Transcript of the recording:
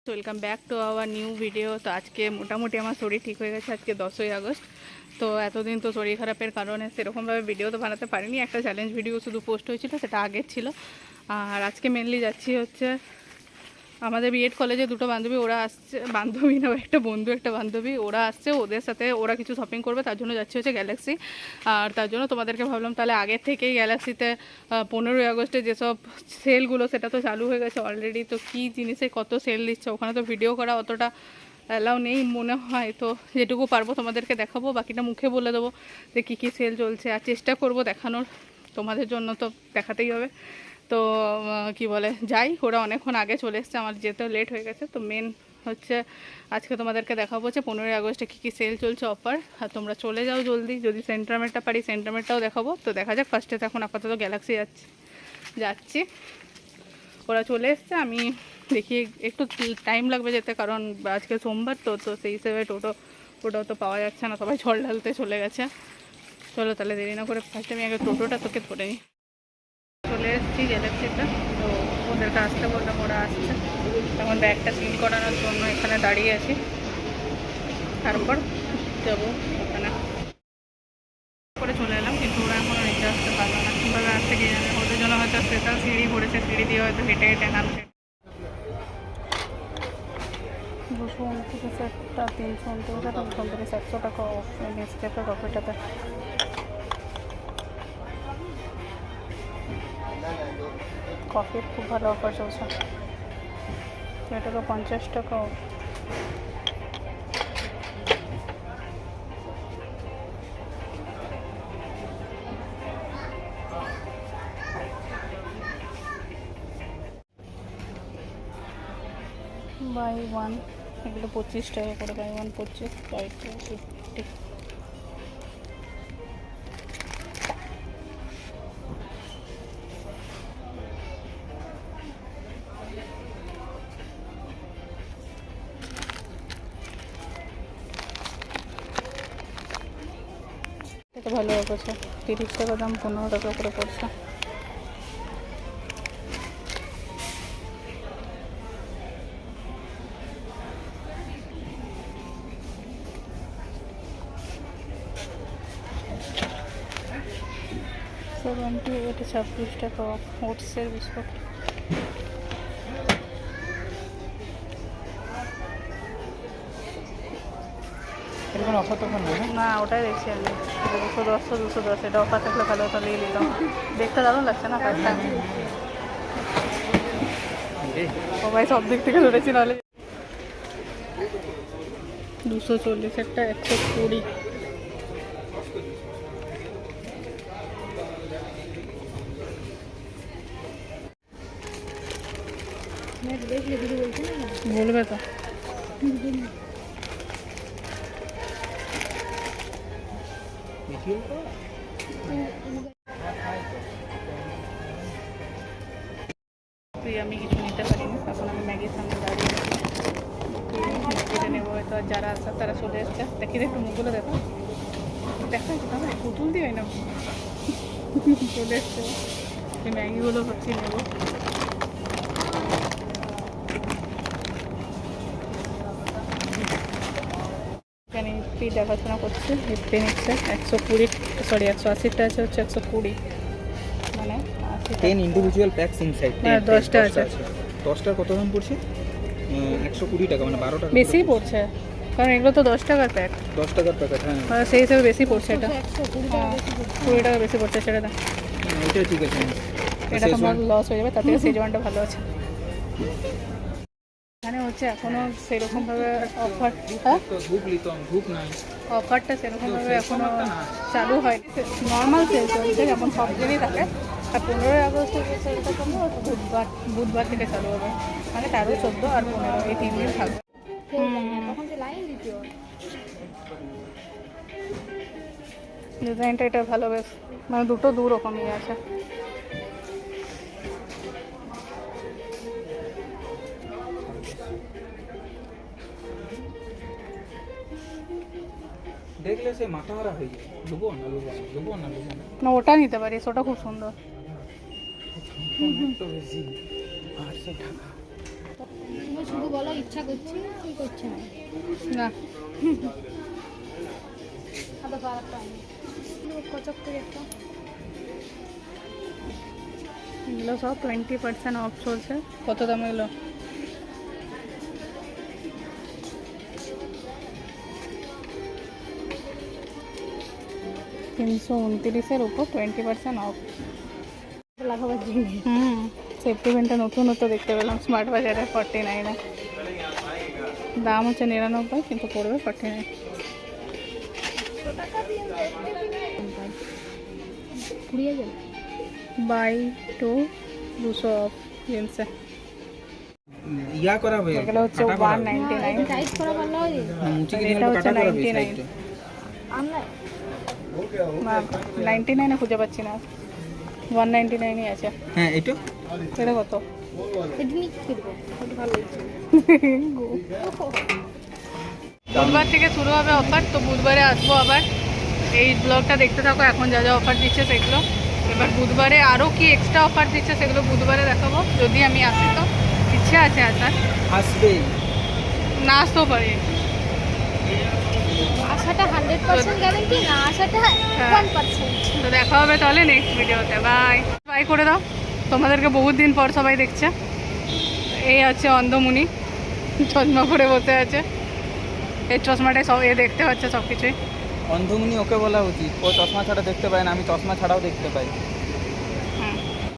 Welcome back to our new video. তো আজকে মোটামুটি আমার শরীর ঠিক হয়ে গেছে, আজকে 10ই আগস্ট। তো এতদিন তো শরীর খারাপের কারণে সেরকমভাবে ভিডিও তো বানাতে পারিনি, একটা চ্যালেঞ্জ ভিডিও শুধু পোস্ট হয়েছিল, সেটা আগের ছিল। আর আজকে মেনলি যাচ্ছি হচ্ছে আমাদের বিএড কলেজে দুটো বান্ধবী, ওরা আসছে, বান্ধবী না, একটা বন্ধু একটা বান্ধবী, ওরা আসছে, ওদের সাথে ওরা কিছু শপিং করবে, তার জন্য যাচ্ছি হচ্ছে গ্যালাক্সি। আর তার জন্য তোমাদেরকে ভাবলাম তাহলে আগের থেকেই গ্যালাক্সিতে 15ই আগস্টে যেসব সেলগুলো সেটা তো চালু হয়ে গেছে অলরেডি। তো কী জিনিসে কত সেল দিচ্ছে ওখানে তো ভিডিও করা অতটা অ্যালাউ নেই মনে হয়, তো যেটুকু পারবো তোমাদেরকে দেখাবো, বাকিটা মুখে বলে দেবো যে কী কী সেল চলছে, আর চেষ্টা করব দেখানোর, তোমাদের জন্য তো দেখাতেই হবে। তো কি বলে যাই, ওরা অনেকক্ষণ আগে চলে এসছে, আমার যেতেও লেট হয়ে গেছে। তো মেন হচ্ছে আজকে তোমাদেরকে দেখাবো যে 15ই আগস্টে কী কী সেল চলছে, অফার। আর তোমরা চলে যাও জলদি, যদি সেন্ট্রামেরটা পারি সেন্ট্রামেরটাও দেখাবো। তো দেখা যাক, ফার্স্টে তো এখন আপাতত গ্যালাক্সি যাচ্ছি। ওরা চলে এসছে, আমি দেখি একটু টাইম লাগবে যেতে, কারণ আজকে সোমবার তো তো সেই হিসেবে টোটোও তো পাওয়া যাচ্ছে না, সবাই ঝড় ঢালতে চলে গেছে। চলো তাহলে দেরি না করে ফার্স্টে আমি আগে টোটোটা তোকে ধরে নিই। চলে এসেছি গ্যালাক্সিতে, তো ওদেরকে আসতে বললাম, ওরা আসছে। এখন ব্যাগটা সিল করানোর জন্য এখানে দাঁড়িয়ে আছি, তারপর যাবো ওখানে করে চলে এলাম। কিন্তু ওরা এখনও নিচে আসতে পারলো না, কীভাবে আসতে গিয়ে জানে, ওদের জন্য হয়তো স্পেশাল সিঁড়ি ভরেছে, সিঁড়ি দিয়ে হয়তো হেঁটে হেঁটে নামছে। 229 একটা, 329 টাকা, 100 টাকা অফ নেসক্যাফে কফিটাতে। কফির খুব ভালো অফার চলছে, এটাকে 50 টাকা অফ। বাই ওয়ান, এগুলো 25 টাকা করে, বাই ওয়ান 25, বাই টু 50। এটা ভালো অফার, 30 টাকা দাম, 15 টাকা করে পড়ছে। এটা 26 টাকা অফ, ওটসের বিস্কুট। অফার তখন না, ওটাই দেখছি আমি, 210 এটা অফার থাকলে ভালো, তাহলে নিলাম। দেখতে দারুণ লাগছে না ফার্স্ট টাইম, সবাই সব দিক থেকে ধরেছি। নাহলে 240 একটা, 120। বলবে তো আমি কিছু নিতে পারিনি, এখন আমি ম্যাগির সামনে দাঁড়িয়ে ম্যাগিটা নেবো হয়তো। আর যারা আসার তারা চলে এসছে, দেখি একটু মুখগুলো দেখো, দেখা যাচ্ছে তাহলে পুতুল দিয়ে না চলে এসছে। এই ম্যাগিগুলো ভাবছি নেবো। এখানে ইপি দেখাশোনা করছে, ইপি নিচ্ছে 120, সরি 180টা আছে, হচ্ছে 120, মানে 10 ইন্ডিভিজুয়াল প্যাকস ইনসাইড, হ্যাঁ 10টা আছে। 10টার কত দাম পড়ছে? 120 টাকা, মানে 12 টাকা বেশি পড়ছে, কারণ এগুলো তো 10 টাকার প্যাক, 10 টাকার প্যাকেট। হ্যাঁ, সেই হিসেবে বেশি পড়ছে এটা, 20 টাকা বেশি পড়ছে। সেটা দাম, এটা ঠিক আছে, এটা তোমার লস হয়ে যাবে, তার থেকে সেজওয়ানটা ভালো আছে। এখানে হচ্ছে এখনও সেরকমভাবে অফার, হ্যাঁ ধূপ নাই, অফারটা সেরকমভাবে এখনও চালু হয়নি, নর্মাল সেল চলছে যেমন সব দিনই থাকে। আর 15ই আগস্টে যে সেলটা করবো বুধবার থেকে চালু হবে, মানে 13, 14 আর 15, এই 3 দিন থাকবে। ডিজাইনটা এটা ভালো, বেশ, মানে দুটো দু রকমই আছে। দেখলে সে মাথা হারা হয়ে যায়। লুবো না না, ওটা নিতে পারিস, ওটা খুব সুন্দর। একটু বেশি 800 টাকা। শুধু বলো ইচ্ছা করছি কি করছে না না আবার খারাপ পাই কচক করে একটা এগুলো সব 20% অফ চলছে। কত দাম এগুলো? $329 উপর 20% অফ। লাগাবার জন্য সেফটি পিনটা নতুন দেখতে পেলাম স্মার্ট বাজারে 49 দাম হচ্ছে 99 কিন্তু পড়বে 49। পুড়িয়ে যাবে বাই 2 200 অফ জিন্সে। ইয়া করা হবে এগুলো হচ্ছে 199। টাইট করা ভালো লাগে মুচি কি এটা হচ্ছে কাটা করা হবে 99 সাইডটা। আমরা না 99 খুঁজে পাচ্ছি না, 199 আছে। হ্যাঁ এটা এটা কত? এদিনই কিনবো ওটা ভালো লাগছে বুধবার থেকে শুরু হবে অফার, তো বুধবারে আসবো আবার। এই ব্লগটা দেখতে থাকো, এখন যা যা অফার দিচ্ছে সেগুলো। এবার বুধবারে আরও কি এক্সট্রা অফার দিচ্ছে সেগুলো বুধবারে দেখাবো, যদি আমি আসি তো। ইচ্ছা আছে আসার, আসবে না আসতেও পারি। আশাটা 100% গ্যারান্টি না আশাটা 1%। তো দেখা হবে তাহলে নেক্সট ভিডিওতে। বাই বাই করে দাও, তোমাদেরকে বহুত দিন পর সবাই দেখছে। এই আছে অন্ধমুনি, চশমা পরে বসে আছে। এই চশমাটাই সব এ দেখতে পাচ্ছে সব কিছুই। অন্ধমুনি ওকে বলা উচিত, ও চশমা ছাড়া দেখতে পায় না, আমি চশমা ছাড়াও দেখতে পাই।